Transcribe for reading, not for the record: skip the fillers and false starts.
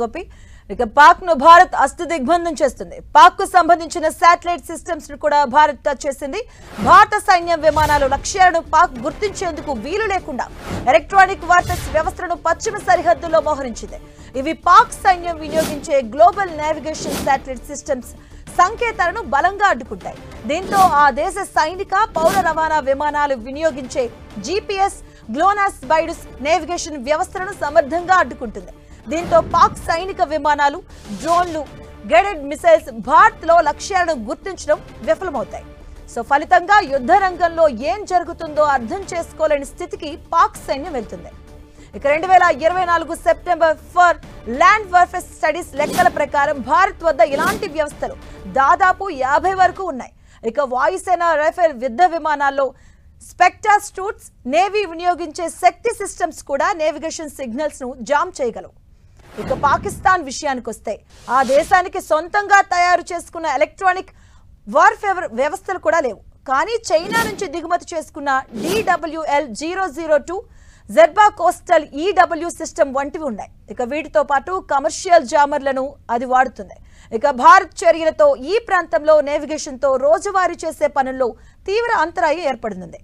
గోపి ఇక పాక్ ను భారత్ అష్టదిగ్బంధం చేస్తుంది. పాక్ కు సంబంధించిన శాటిలైట్ సిస్టమ్స్ ను కూడా భారత్ టచ్ చేసింది. భారత సైన్యం విమానాలు లక్ష్యాలను పాక్ గుర్తించేందుకు వీలు లేకుండా ఎలక్ట్రానిక్ వార్ఫేర్ వ్యవస్థను పశ్చిమ సరిహద్దుల్లో మోహరించింది. ఇవి పాక్ సైన్యం వినియోగించే గ్లోబల్ నావిగేషన్ శాటిలైట్ సిస్టమ్స్ సంకేతాలను బలంగా అడ్డుకుంటాయి. దీంతో ఆ దేశ సైనిక పౌర రవాణా విమానాలు వినియోగించే జీపీఎస్ గ్లోనాస్ బైడుస్ నేవిగేషన్ వ్యవస్థలను సమర్థంగా అడ్డుకుంటుంది. దీంతో పాక్ సైనిక విమానాలు, డ్రోన్లు, గైడెడ్ మిసైల్స్ భారత్ లో లక్ష్యాలను గుర్తించడం విఫలమవుతాయి. సో ఫలితంగా యుద్ధ రంగంలో ఏం జరుగుతుందో అర్థం చేసుకోలేని స్థితికి పాక్ సైన్యం వెళ్తుంది. ఇక 2024 September for land warfare studies లెక్కల ప్రకారం భారత్ వద్ద ఇలాంటి వ్యవస్థలు దాదాపు 50 వరకు ఉన్నాయి. ఇక వాయుసేన రైఫిల్ యుద్ధ విమానాల్లో స్పెక్టర్ స్టూట్స్, నేవీ వినియోగించే శక్తి సిస్టమ్స్ కూడా నేవిగేషన్ సిగ్నల్స్ ను జామ్ చేయగలవు. ఇక పాకిస్తాన్ విషయానికి వస్తే ఆ దేశానికి సొంతంగా తయారు చేసుకున్న ఎలక్ట్రానిక్ వార్ఫేర్ వ్యవస్థలు కూడా లేవు. కానీ చైనా నుంచి దిగుమతి చేసుకున్న DWL-002 జెర్బా కోస్టల్ EW సిస్టమ్ వంటివి ఉన్నాయి. ఇక వీటితో పాటు కమర్షియల్ జామర్లను అది వాడుతుంది. ఇక భారత్ చర్యలతో ఈ ప్రాంతంలో నేవిగేషన్ తో రోజువారీ చేసే పనుల్లో తీవ్ర అంతరాయం ఏర్పడుతుంది.